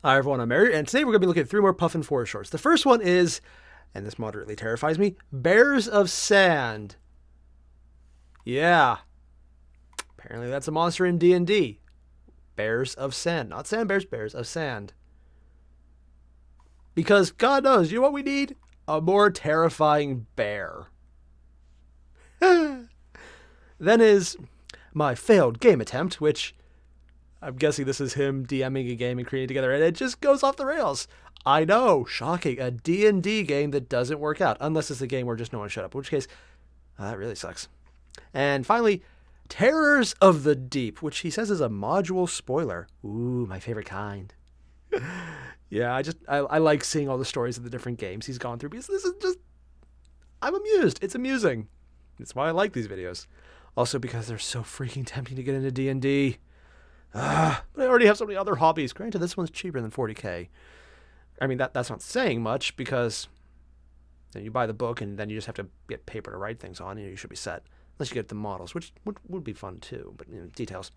Hi everyone, I'm Airier, and today we're going to be looking at 3 more Puffin forest shorts. The first one is, and this moderately terrifies me, Bears of Sand. Yeah. Apparently that's a monster in D&D. Bears of Sand. Not sand bears, bears of sand. Because God knows, you know what we need? A more terrifying bear. Then is my failed game attempt, which I'm guessing this is him DMing a game and creating it together, and it just goes off the rails. I know, shocking. A D&D game that doesn't work out, unless it's a game where just no one shut up, in which case, that really sucks. And finally, Terrors of the Deep, which he says is a module spoiler. Ooh, my favorite kind. Yeah, I like seeing all the stories of the different games he's gone through, because this is just, I'm amused. It's amusing. That's why I like these videos. Also because they're so freaking tempting to get into D&D. But I already have so many other hobbies. Granted, this one's cheaper than $40K. I mean, that's not saying much, because then you buy the book and then you just have to get paper to write things on, and you should be set. Unless you get the models, which would be fun too, but details.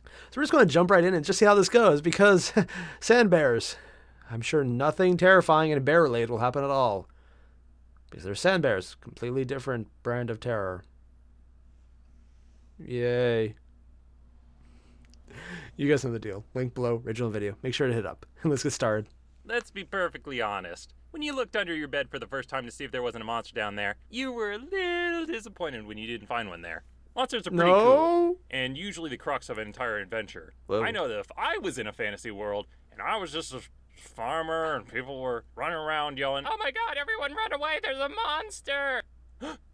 So we're just going to jump right in and just see how this goes, because sand bears. I'm sure nothing terrifying and bear-related will happen at all. Because they're sand bears. Completely different brand of terror. Yay. You guys know the deal. Link below, original video. Make sure to hit up. Let's get started. Let's be perfectly honest. When you looked under your bed for the first time to see if there wasn't a monster down there, you were a little disappointed when you didn't find one there. Monsters are pretty cool, and usually the crux of an entire adventure. Whoa. I know that if I was in a fantasy world, and I was just a farmer, and people were running around yelling, "Oh my god, everyone run away, there's a monster!"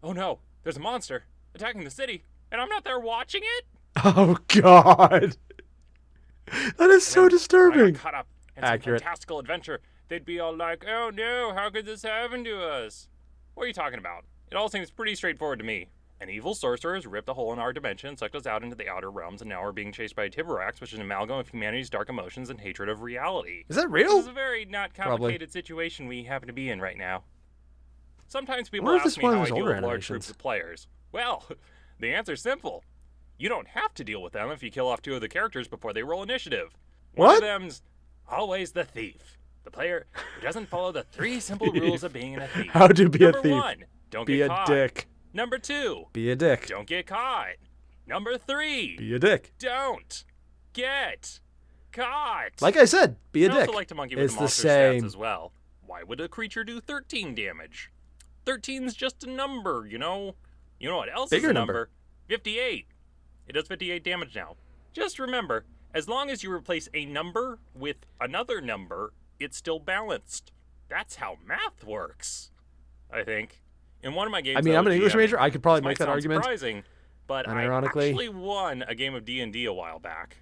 Oh no, there's a monster attacking the city, and I'm not there watching it? Oh god. That is so disturbing. When I got caught up in some Accurate. fantastical adventure, they'd be all like, "Oh no, how could this happen to us?" What are you talking about? It all seems pretty straightforward to me. An evil sorcerer has ripped a hole in our dimension, sucked us out into the outer realms, and now we're being chased by a Tiberax, which is an amalgam of humanity's dark emotions and hatred of reality. Is that This real? is a very not complicated situation we happen to be in right now. Sometimes people wonder if ask this me one how I was deal older with large animations. groups of players. Well, the answer's simple. You don't have to deal with them if you kill off 2 of the characters before they roll initiative. One What? of them's always the thief. The player who doesn't follow the 3 simple rules of being a thief. How to be a Number thief. 1, don't Be get a caught. dick. Number 2, Be a dick. don't get caught. Number 3, Be a dick. don't get caught. Like I said, be a I dick. also like to monkey with It's the the monster stats same. as well. Why would a creature do 13 damage? 13's just a number, you know? You know what else Bigger is a number. number? 58. It does 58 damage now. Just remember, as long as you replace a number with another number, it's still balanced. That's how math works, I think. In one of my games, I mean, I'm an English GMing. major. I could probably This make might that sound argument. surprising, but I Unironically. actually won a game of D&D a while back.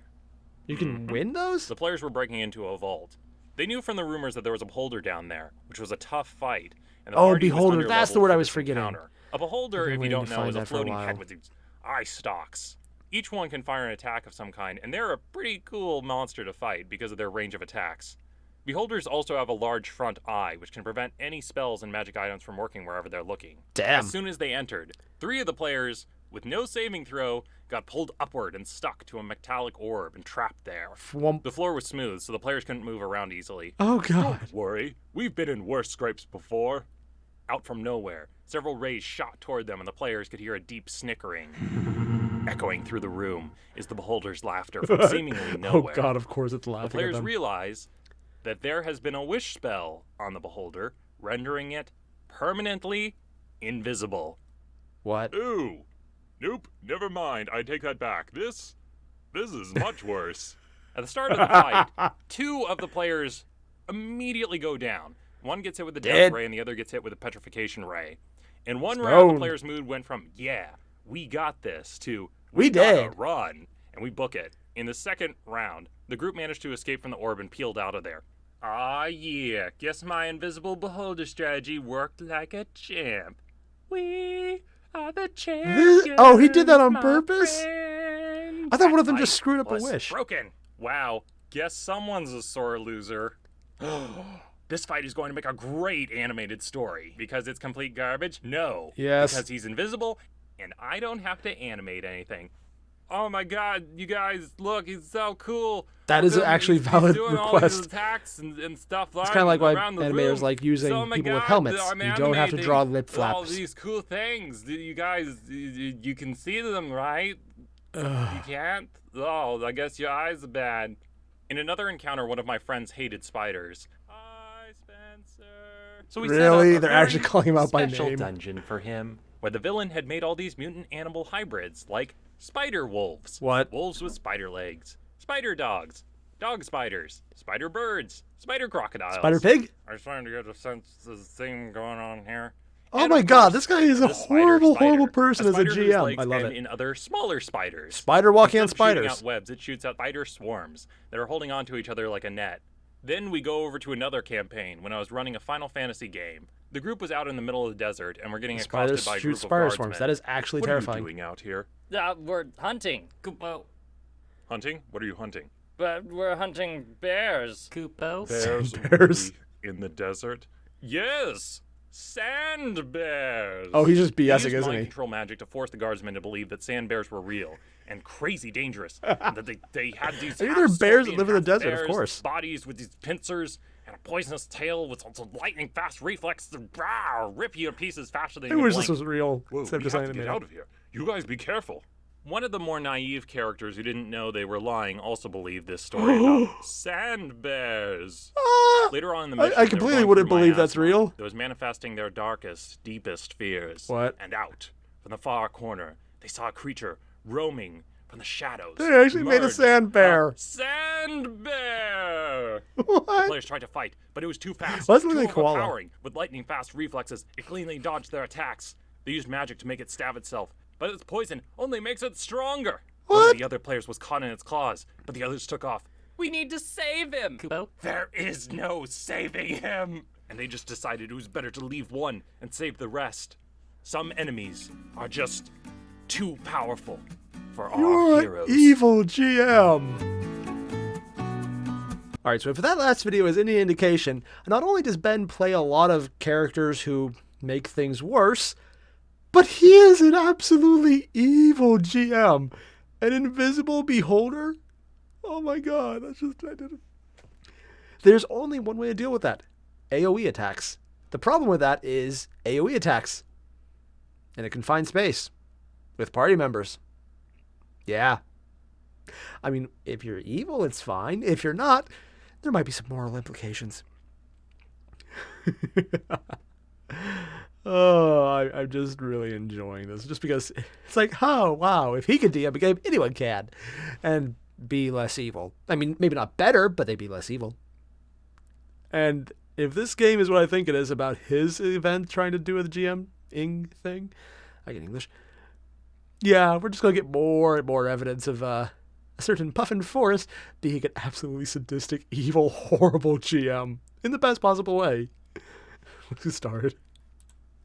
You can win those? The players were breaking into a vault. They knew from the rumors that there was a beholder down there, which was a tough fight. And the Oh, party was beholder, that's the underleveled word I for was this forgetting. encounter. A beholder, I've been if you waiting don't to know, find is a that for a floating while. head with these eye stalks. Each one can fire an attack of some kind, and they're a pretty cool monster to fight because of their range of attacks. Beholders also have a large front eye, which can prevent any spells and magic items from working wherever they're looking. Damn. As soon as they entered, 3 of the players, with no saving throw, got pulled upward and stuck to a metallic orb and trapped there. Fwump. The floor was smooth, so the players couldn't move around easily. Oh god. Don't worry, we've been in worse scrapes before. Out from nowhere, several rays shot toward them, and the players could hear a deep snickering echoing through the room is the beholder's laughter from seemingly Oh nowhere. god, of course it's The laughing at players them. realize that there has been a wish spell on the beholder, rendering it permanently invisible. What? Ooh. Nope, never mind. I take that back. This is much worse. At the start of the fight, 2 of the players immediately go down. One gets hit with the Dead. death ray and the other gets hit with a petrification ray. In one round, the Stoned. player's mood went from, "Yeah, we got this," to, We gotta dead." run, and we book it. In the second round, the group managed to escape from the orb and peeled out of there. Ah, yeah, guess my invisible beholder strategy worked like a champ. We are the champions. Oh, he did that on my purpose? friend. I thought one of them That just fight screwed up a was wish. Broken. Wow, guess someone's a sore loser. This fight is going to make a great animated story. Because it's complete garbage? No. Yes. Because he's invisible, and I don't have to animate anything. Oh my god, you guys, look, he's so cool. That is Look at him, actually he's valid doing all these request. attacks and stuff It's kind of like why around the animators room. like using So, oh my people with God, helmets. I'm You don't have to draw animating lip with all flaps. these cool things. You guys, you can see them, right? You can't? Oh, I guess your eyes are bad. In another encounter, one of my friends hated spiders. Hi, Spencer. So we set up Really? a They're very actually calling him out by special name. dungeon for him, where the villain had made all these mutant animal hybrids, like spider wolves. What? Wolves with spider legs. Spider dogs. Dog spiders. Spider birds. Spider crocodiles. Spider pig? I was trying to get a sense of the thing going on here. Oh And my of god, course, this guy is a the spider horrible, spider. horrible person as a spider whose GM. legs I love end it. in other smaller spiders. Spider walking on Instead of shooting spiders. out webs, it shoots out spider swarms that are holding onto each other like a net. Then we go over to another campaign when I was running a Final Fantasy game. The group was out in the middle of the desert and we're getting accosted Spiders by a shoot group of spider guardsmen. swarms. That is actually What terrifying. are you doing out here? We're hunting, Kupo. Hunting? What are you hunting? But we're hunting bears. Kupo. Bears, Bears. really in the desert? Yes! Sand bears! Oh, he's just He BSing, used isn't mind he? control magic to force the guardsmen to believe that sand bears were real and crazy dangerous. And that they had these I think they're bears that live in the half-scorpion, desert, of half-bears course. bodies with these pincers and a poisonous tail with some lightning fast reflex to rip you to pieces faster than I you wish blink. this was real. Whoa, Instead of we just have to get animated. out of here. You guys be careful. One of the more naive characters who didn't know they were lying also believed this story about sand bears. Ah! Later on in the mission, I they were completely going wouldn't through believe that's miasma real. that was manifesting their darkest, deepest fears. What? And out from the far corner, they saw a creature roaming from the shadows. They actually made a emerged sand bear. Sand bear! The What? players tried to fight, but it was too fast. What's too with the koala? overpowering. With lightning fast reflexes, it cleanly dodged their attacks. They used magic to make it stab itself, but its poison only makes it stronger. One What? of the other players was caught in its claws, but the others took off. We need to save him. Kupo. There is no saving him! And they just decided it was better to leave one and save the rest. Some enemies are just too powerful for our You're heroes. an evil GM. Alright, so if that last video is any indication, not only does Ben play a lot of characters who make things worse, but he is an absolutely evil GM. An invisible beholder? Oh my god, I did it. There's only one way to deal with that. AoE attacks. The problem with that is AoE attacks. In a confined space. With party members. Yeah. I mean, if you're evil, it's fine. If you're not, there might be some moral implications. Oh, I'm just really enjoying this. Just because it's like, oh, wow, if he can DM a game, anyone can. And be less evil. I mean, maybe not better, but they'd be less evil. And if this game is what I think it is about his event trying to do with the GM-ing thing, I get English. Yeah, we're just going to get more and more evidence of a certain Puffin Forest being an absolutely sadistic, evil, horrible GM in the best possible way. Let's get started.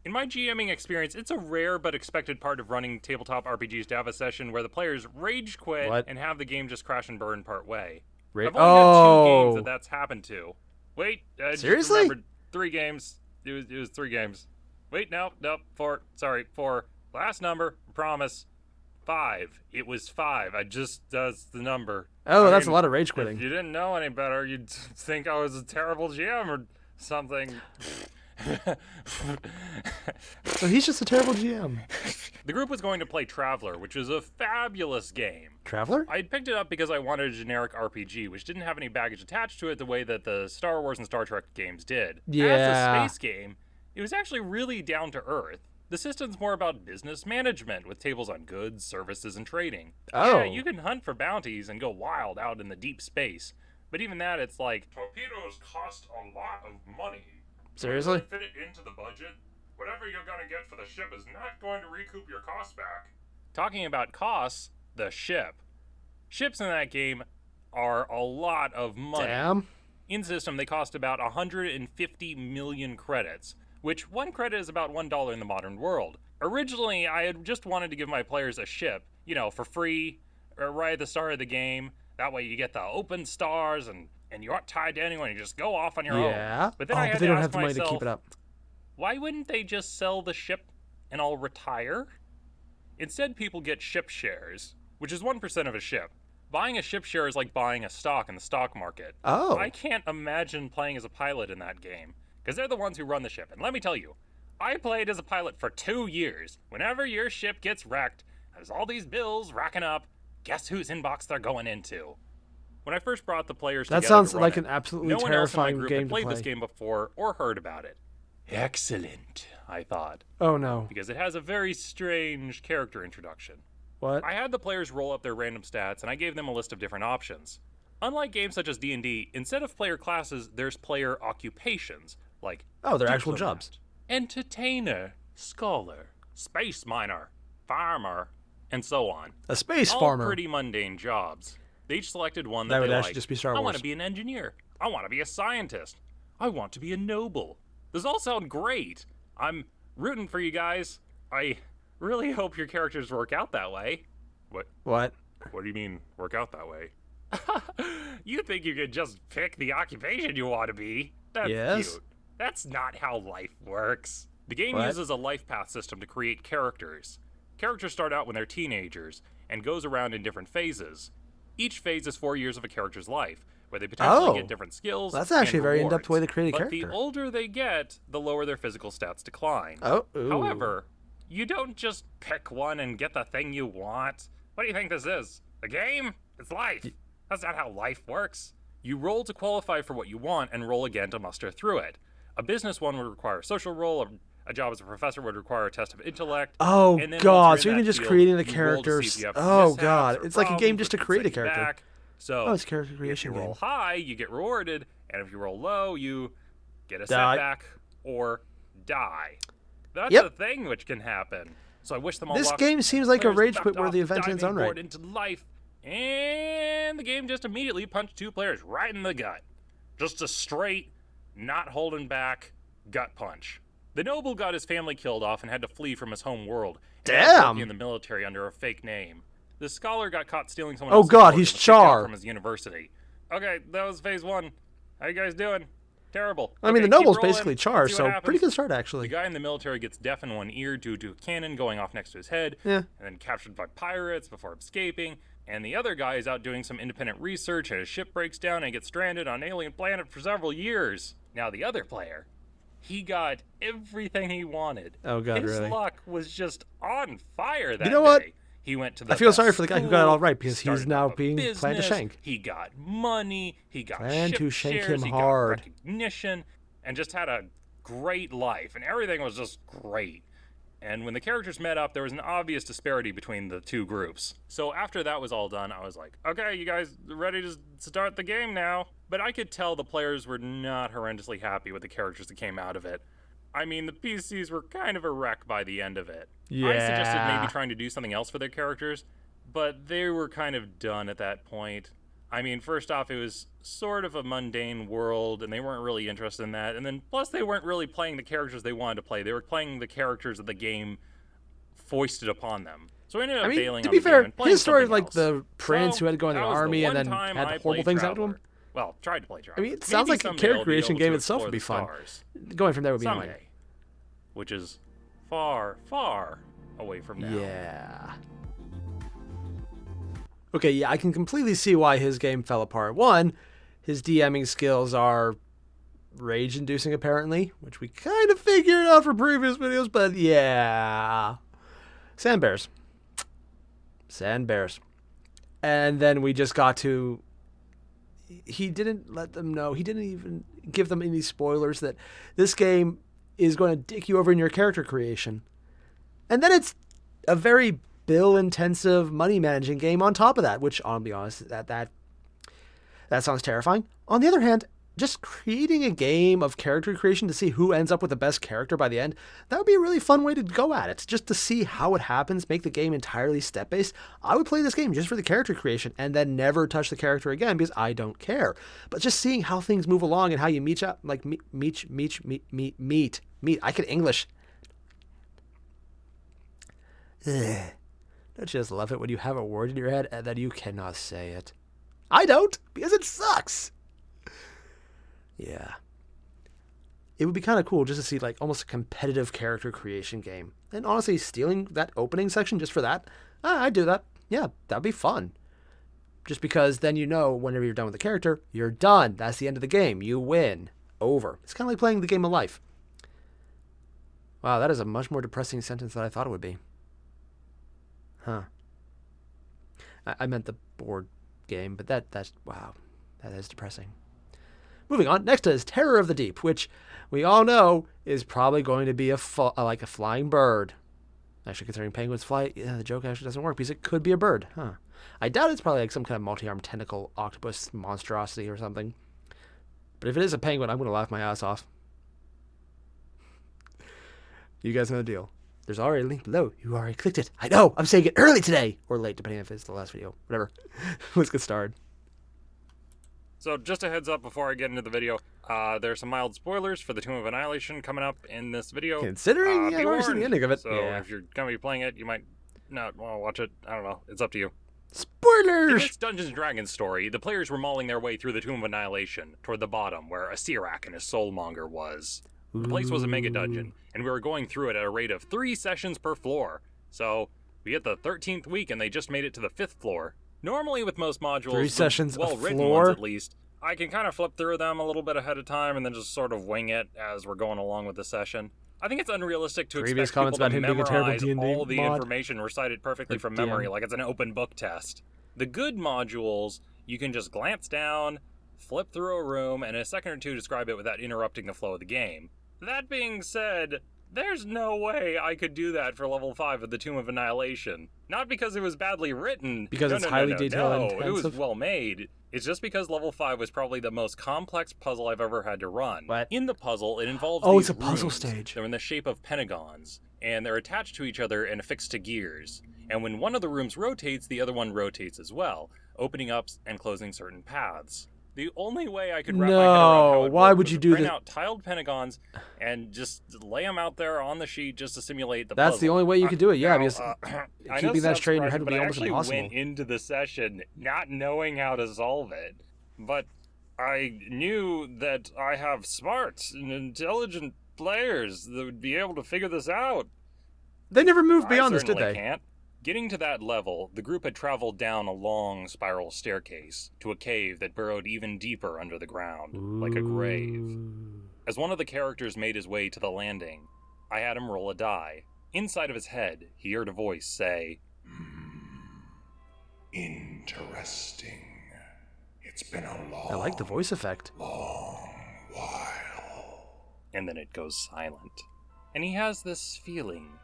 In my GMing experience, it's a rare but expected part of running tabletop RPGs to have a session where the players rage quit What? and have the game just crash and burn part way. Ra- I've only had 2 games Oh. that that's happened to. Wait, I just Seriously? remembered 3 games. It was 3 games. Wait, no, 4. Sorry, 4. Last number, promise. 5. It was 5. That's the number. Oh, I that's a mean, lot of rage If quitting. you didn't know any better, you'd think I was a terrible GM or something. So he's just a terrible GM. The group was going to play Traveler, which was a fabulous game. Traveler? I had picked it up because I wanted a generic RPG, which didn't have any baggage attached to it the way that the Star Wars and Star Trek games did. Yeah. As a space game, it was actually really down to earth. The system's more about business management, with tables on goods, services, and trading. Oh. Yeah, you can hunt for bounties and go wild out in the deep space. But even that, it's like, torpedoes cost a lot of money. Seriously? Fit it into the budget. Whatever you're gonna get for the ship is not going to recoup your costs back. Talking about costs, the ship. Ships in that game are a lot of money. Damn. In system, they cost about 150 million credits, which 1 credit is about $1 in the modern world. Originally, I had just wanted to give my players a ship, for free, or right at the start of the game. That way you get the open stars and you aren't tied to anyone. You just go off on your own. Yeah. But then I had but they to don't ask have the money to myself, keep it up. why wouldn't they just sell the ship and I'll retire? Instead, people get ship shares. which is 1% of a ship. Buying a ship share is like buying a stock in the stock market. Oh. I can't imagine playing as a pilot in that game, because they're the ones who run the ship. And let me tell you, I played as a pilot for 2 years. Whenever your ship gets wrecked, there's all these bills racking up. Guess whose inbox they're going into? When I first brought the players together That sounds to run like it, an absolutely no one else in my terrifying group game had to played play. this game before or heard about it. Excellent, I thought, Oh no. because it has a very strange character introduction. What? I had the players roll up their random stats, and I gave them a list of different options. Unlike games such as D&D, instead of player classes, there's player occupations, like Oh, they're actual diplomat, jobs. entertainer, scholar, space miner, farmer, and so on. A space All farmer. pretty mundane jobs. They each selected one that, That would they actually liked. just be Star I want Wars. to be an engineer. I want to be a scientist. I want to be a noble. Those all sound great. I'm rooting for you guys. I really hope your characters work out that way. What? What do you mean, work out that way? You think you could just pick the occupation you want to be? That's Yes. cute. That's not how life works. The game What? uses a life path system to create characters. Characters start out when they're teenagers and goes around in different phases. Each phase is 4 years of a character's life, where they potentially Oh. get different skills. That's actually a and very in-depth way to rewards. create a But character. the older they get, the lower their physical stats decline. Oh. Ooh. However, you don't just pick one and get the thing you want. What do you think this is? A game? It's life. That's not how life works. You roll to qualify for what you want and roll again to muster through it. A business one would require a social roll, a job as a professor would require a test of intellect. Oh and then god, once so you're in even that just field, creating the you roll to see if characters. you have Oh mishaps god, or it's like a game problems just to which can create a set you character. back. So Oh, it's a character if creation you roll game. high, you get rewarded, and if you roll low, you get a Die. setback or die. That's Yep. a thing which can happen. So I wish them all This luck. game seems like a Players rage leapt quit worthy off event in its own diving board right. into life, and the game just immediately punched 2 players right in the gut. Just a straight, not holding back gut punch. The noble got his family killed off and had to flee from his home world. And now he's Damn. working in the military under a fake name. The scholar got caught stealing someone Oh else's God, fortune he's and was kicked out Char. from his university. Okay, that was phase 1. How you guys doing? Terrible. I mean, Okay, the keep noble's rolling. basically Let's Char, see what so happens. pretty good start The actually. guy in the military gets deaf in one ear due to a cannon going off next to his head, Yeah. and then captured by pirates before escaping. And the other guy is out doing some independent research, and his ship breaks down and gets stranded on an alien planet for several years. Now the other player, he got everything he wanted. Oh, God, his really? luck was just on fire that know what? day. He went to the I feel best sorry for the guy who got it school, all right, because he's started now up a being planned to business, shank. He got money, he got Planned ship to shank shares, him he hard. got recognition, and just had a great life, and everything was just great. And when the characters met up, there was an obvious disparity between the two groups. So after that was all done, I was like, okay, you guys ready to start the game now? But I could tell the players were not horrendously happy with the characters that came out of it. I mean, the PCs were kind of a wreck by the end of it. I suggested Yeah. maybe trying to do something else for their characters, but they were kind of done at that point. I mean, first off, it was sort of a mundane world, and they weren't really interested in that. And then, plus, they weren't really playing the characters they wanted to play. They were playing the characters that the game foisted upon them. So I ended up I mean, bailing to on be the game fair, and playing his story of something like else. the prince So, who had to go in the that was army and one then time had I horrible played things happen to him. Traveler. Well, tried to play Traveler. I mean, it sounds Maybe like a someday character I'll be creation able game to itself would explore be the fun. stars. Going from there would be annoying. Someday. Which is far, far away from now. Yeah. Okay, yeah, I can completely see why his game fell apart. One, his DMing skills are rage-inducing, apparently, which we kind of figured out from previous videos, but yeah. Sandbears. Sandbears. And then we just got to... He didn't let them know, he didn't even give them any spoilers that this game is going to dick you over in your character creation. And then it's a very bill-intensive money-managing game on top of that, which, I'll be honest, that sounds terrifying. On the other hand, just creating a game of character creation to see who ends up with the best character by the end, that would be a really fun way to go at it. Just to see how it happens, make the game entirely step-based. I would play this game just for the character creation and then never touch the character again because I don't care. But just seeing how things move along and how you meet. I can English. Ugh. Don't you just love it when you have a word in your head and then you cannot say it? I don't, because it sucks. Yeah. It would be kind of cool just to see like almost a competitive character creation game. And honestly, stealing that opening section just for that, I'd do that. Yeah, that'd be fun. Just because then you know whenever you're done with the character, you're done. That's the end of the game. You win. Over. It's kind of like playing the game of life. Wow, that is a much more depressing sentence than I thought it would be. Huh. I meant the board game, but that's wow. That is depressing. Moving on. Next is Terror of the Deep, which we all know is probably going to be like a flying bird. Actually, considering penguins fly, yeah, the joke actually doesn't work because it could be a bird. Huh. I doubt it's probably like some kind of multi-armed tentacle octopus monstrosity or something. But if it is a penguin, I'm going to laugh my ass off. You guys know the deal. There's already a link below. You already clicked it. I know. I'm saying it early today. Or late, depending if it's the last video. Whatever. Let's get started. So just a heads up before I get into the video, there's some mild spoilers for the Tomb of Annihilation coming up in this video. Considering be I've already seen the warned. ending of it. So Yeah. if you're going to be playing it, you might not want to watch it. I don't know. It's up to you. In Spoilers! this Dungeons & Dragons story, the players were mauling their way through the Tomb of Annihilation toward the bottom where Airier and his soulmonger was. The place was a mega dungeon, and we were going through it at a rate of 3 sessions per floor. So we hit the 13th week and they just made it to the 5th floor. Normally with most modules, 3 sessions a well-written floor? ones at least, I can kind of flip through them a little bit ahead of time and then just sort of wing it as we're going along with the session. I think it's unrealistic to Previous expect comments people about to him being a terrible memorize D&D all the mod. information recited perfectly Or from DM. memory like it's an open book test. The good modules, you can just glance down, flip through a room, and in a second or two describe it without interrupting the flow of the game. That being said, there's no way I could do that for level 5 of the Tomb of Annihilation. Not because it was badly written. Because it's highly detail No, it was intensive? well made. It's just because level 5 was probably the most complex puzzle I've ever had to run. What? In the puzzle, it involves Oh, these it's a puzzle rooms. stage. They're in the shape of pentagons, and they're attached to each other and affixed to gears. And when one of the rooms rotates, the other one rotates as well, opening up and closing certain paths. The only way I could wrap my head around how it why worked would was you to do print that? out tiled pentagons and just lay them out there on the sheet just to simulate the That's puzzle. the only way you could do it, yeah, Now, because I know keeping this that sounds straight in your head surprising, would be but almost I actually impossible. went into the session not knowing how to solve it. But I knew that I have smart and intelligent players that would be able to figure this out. They never moved I beyond this, did certainly they? Can't. Getting to that level, the group had traveled down a long spiral staircase to a cave that burrowed even deeper under the ground, like a grave. As one of the characters made his way to the landing, I had him roll a die. Inside of his head, he heard a voice say, Interesting. It's been a long, I like the voice effect. long while. and then it goes silent. And he has this feeling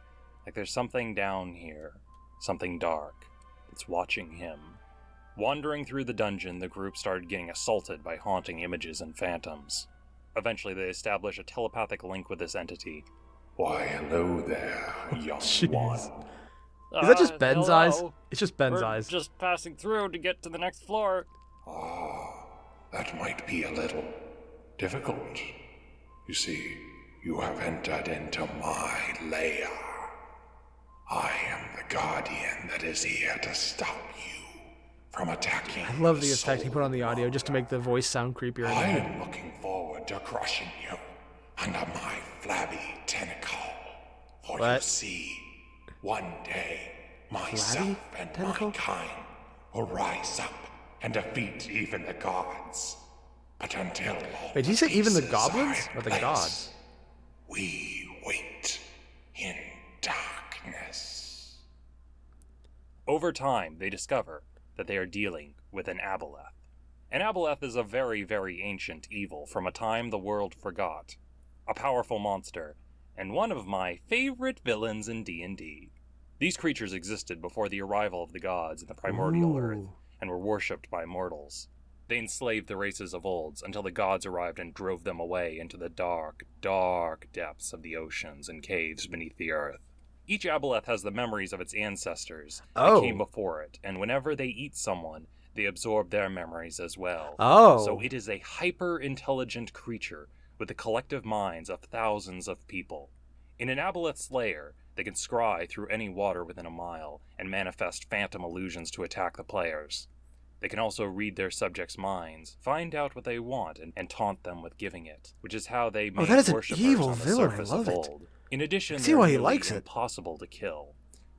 like there's something down here, something dark, that's watching him. Wandering through the dungeon, the group started getting assaulted by haunting images and phantoms. Eventually, they establish a telepathic link with this entity. Why, hello there, young Jeez. one. Is that just Ben's eyes? hello. It's just Ben's We're eyes. just passing through to get to the next floor. Ah, that might be a little difficult. You see, you have entered into my lair. I am the guardian that is here to stop you from attacking. I love the effect he put on the audio just to make the voice sound creepier. in I my head. am looking forward to crushing you under my flabby tentacle. For you What? see, one day, myself Flabby and tentacle? my kind will rise up and defeat even the gods. But until all Wait, did you say even the pieces goblins are or the in gods? place, we wait in darkness. Over time, they discover that they are dealing with an Aboleth. An Aboleth is a very, very ancient evil from a time the world forgot. A powerful monster, and one of my favorite villains in D&D. These creatures existed before the arrival of the gods in the primordial earth, Ooh. and were worshipped by mortals. They enslaved the races of olds until the gods arrived and drove them away into the dark, dark depths of the oceans and caves beneath the earth. Each Aboleth has the memories of its ancestors that came before it, and whenever they eat someone, they absorb their memories as well. Oh. So it is a hyper-intelligent creature with the collective minds of thousands of people. In an Aboleth's lair, they can scry through any water within a mile and manifest phantom illusions to attack the players. They can also read their subjects' minds, find out what they want, and taunt them with giving it, which is how they made that is an worshippers evil on the villain. I surface love of it. old. In addition, I see they're why he nearly likes it. impossible to kill,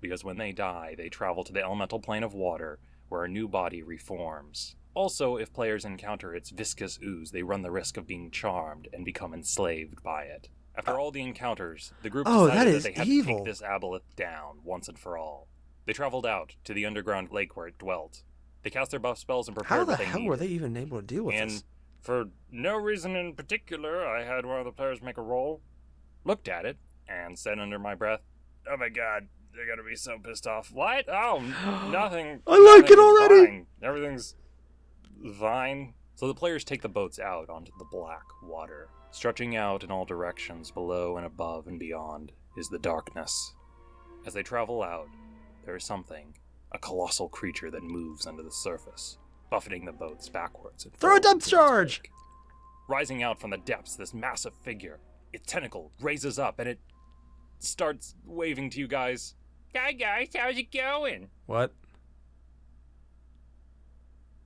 because when they die, they travel to the elemental plane of water, where a new body reforms. Also, if players encounter its viscous ooze, they run the risk of being charmed and become enslaved by it. After all the encounters, the group decided that they had to take this Aboleth down once and for all. They traveled out to the underground lake where it dwelt. They cast their buff spells and prepared what they needed. How the hell were they even able to deal with this? And for no reason in particular, I had one of the players make a roll, looked at it, and said under my breath, "Oh my god, they're gonna be so pissed off." What? Oh, nothing. I like it already! Fine. Everything's fine. So the players take the boats out onto the black water. Stretching out in all directions, below and above and beyond, is the darkness. As they travel out, there is something, a colossal creature that moves under the surface, buffeting the boats backwards and Throw a forwards depth charge! lake. Rising out from the depths, this massive figure, its tentacle raises up and it starts waving to you guys. Hi guys, how's it going? What?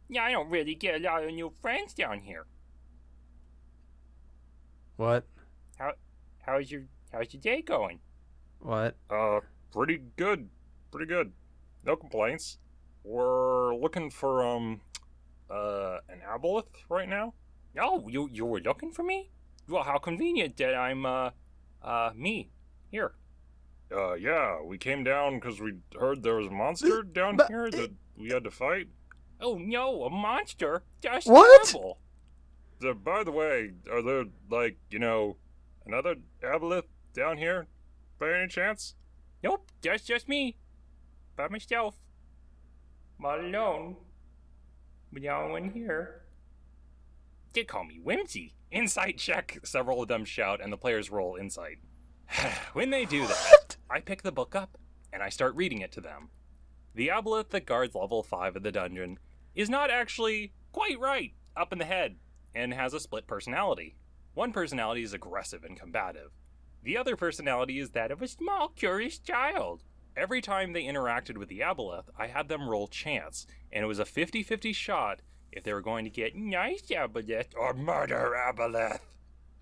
Yeah, I don't really get a lot of new friends down here. What? How's your day going? What? Pretty good. Pretty good. No complaints. We're looking for, an Aboleth right now. Oh, you were looking for me? Well, how convenient that I'm, me. Here. Yeah, we came down because we heard there was a monster down here that we had to fight. Oh no, a monster? That's What? terrible. By the way, are there, another Aboleth down here, by any chance? Nope, that's just me. By myself. All alone. With no one here. They call me Whimsy. Insight check, several of them shout, and the players roll insight. When they do that, I pick the book up, and I start reading it to them. The Aboleth that guards level 5 of the dungeon is not actually quite right up in the head, and has a split personality. One personality is aggressive and combative. The other personality is that of a small, curious child. Every time they interacted with the Aboleth, I had them roll chance, and it was a 50-50 shot if they were going to get nice Aboleth or murder Aboleth.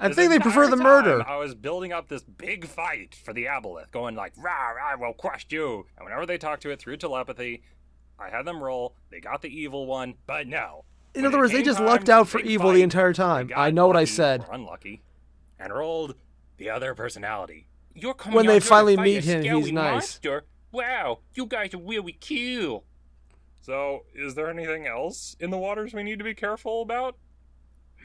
I think they prefer the murder. I was building up this big fight for the Aboleth, going like, "Rah, I will crush you." And whenever they talked to it through telepathy, I had them roll. They got the evil one, but no. In other words, they just lucked out for evil the entire time. I know what I said. Unlucky, and rolled the other personality. You're coming When out they here to finally fight meet a him, scary he's nice. monster? Wow, you guys are really cool. So, is there anything else in the waters we need to be careful about?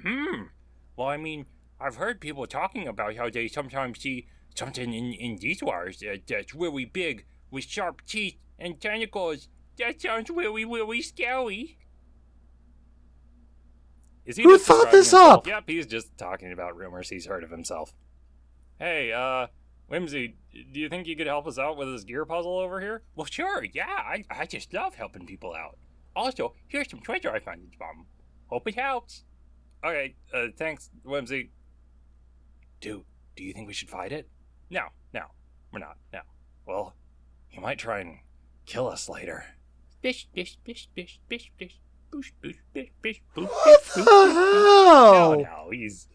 Well, I mean, I've heard people talking about how they sometimes see something in these waters that's really big, with sharp teeth and tentacles. That sounds really, really scary. Is he Who just thought describing this himself? up? Yep, he's just talking about rumors he's heard of himself. Hey, Whimsy, do you think you could help us out with this gear puzzle over here? Well, sure, yeah, I just love helping people out. Also, here's some treasure I found in the bottom. Hope it helps. Okay, thanks, Whimsy. Do you think we should fight it? No, we're not, no. Well, he might try and kill us later. Bish, bish, bish, bish, bish, bish. Boosh, boosh, bish, bish, boosh, What bish, the boosh. hell? No, he's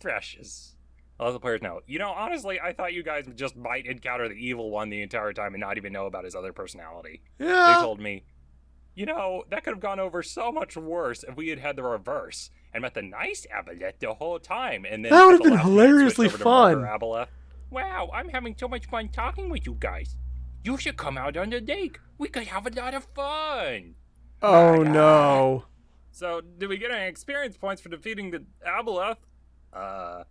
precious. I'll let the players know. You know, honestly, I thought you guys just might encounter the evil one the entire time and not even know about his other personality. Yeah. They told me, you know, that could have gone over so much worse if we had had the reverse and met the nice Aboleth the whole time. And then That would at have the been last minute hilariously switched over to murder fun. Aboleth. Wow, I'm having so much fun talking with you guys. You should come out on the lake. We could have a lot of fun. Oh no. So, did we get any experience points for defeating the Aboleth? I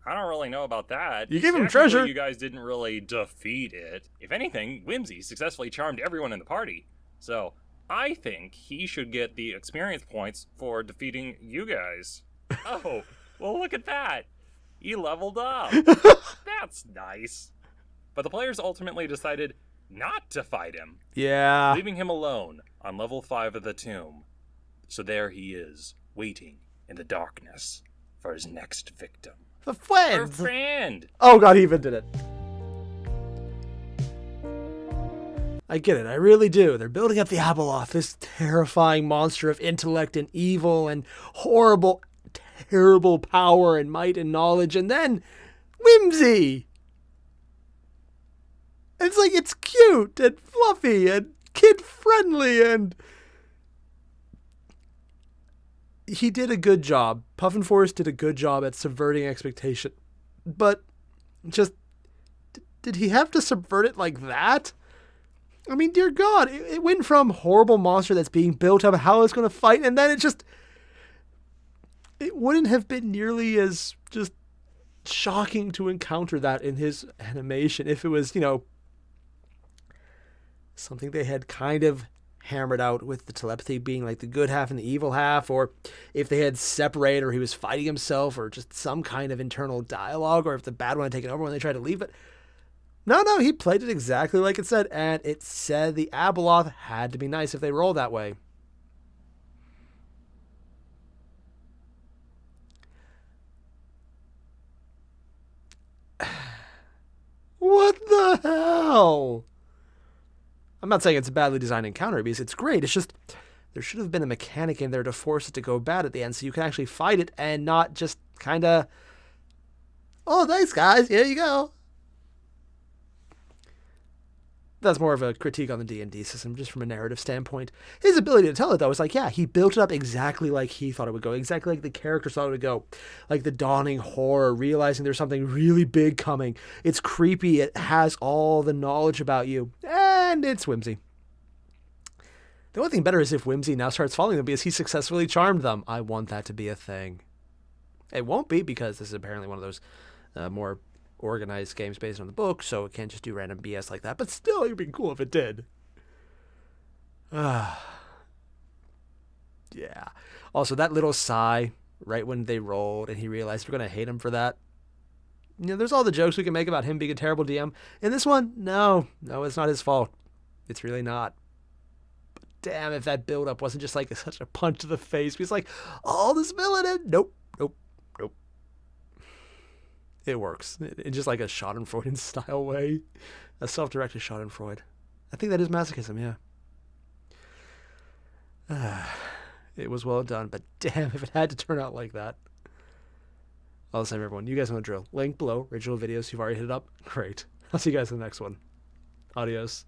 don't really know about that. You gave him Technically, treasure. You guys didn't really defeat it. If anything, Whimsy successfully charmed everyone in the party. So, I think he should get the experience points for defeating you guys. Oh, well, look at that. He leveled up. That's nice. But the players ultimately decided not to fight him, Yeah. leaving him alone on level 5 of the tomb. So there he is, waiting in the darkness for his next victim. The Our friends. friend! Oh god, he even did it. I get it, I really do. They're building up the Aboleth, this terrifying monster of intellect and evil and horrible, terrible power and might and knowledge, and then Whimsy! It's like, it's cute and fluffy and kid-friendly, and he did a good job. Puffin Forest did a good job at subverting expectation. But just, did he have to subvert it like that? I mean, dear God, it went from horrible monster that's being built up, how it's going to fight, and then it wouldn't have been nearly as just shocking to encounter that in his animation if it was, something they had kind of hammered out with the telepathy being like the good half and the evil half, or if they had separated, or he was fighting himself, or just some kind of internal dialogue, or if the bad one had taken over when they tried to leave it. No, he played it exactly like it said, and it said the Aboleth had to be nice if they rolled that way. What the hell? I'm not saying it's a badly designed encounter, because it's great. It's just, there should have been a mechanic in there to force it to go bad at the end, so you can actually fight it and not just kind of, oh, thanks, guys, here you go. That's more of a critique on the D&D system, just from a narrative standpoint. His ability to tell it, though, is like, yeah, he built it up exactly like he thought it would go, exactly like the characters thought it would go. Like the dawning horror, realizing there's something really big coming. It's creepy, it has all the knowledge about you, and it's whimsy. The only thing better is if whimsy now starts following them because he successfully charmed them. I want that to be a thing. It won't be, because this is apparently one of those more organized games based on the book, so it can't just do random BS like that, but still, it'd be cool if it did. Yeah. Also, that little sigh right when they rolled and he realized we're going to hate him for that. There's all the jokes we can make about him being a terrible DM. In this one, no, it's not his fault. It's really not. But damn, if that build-up wasn't just like such a punch to the face. He's like, all this villain, and nope. It works. In just like a Schadenfreude style way. A self-directed Schadenfreude. I think that is masochism, yeah. It was well done, but damn if it had to turn out like that. All the same, everyone. You guys know the drill. Link below. Original videos. You've already hit it up. Great. I'll see you guys in the next one. Adios.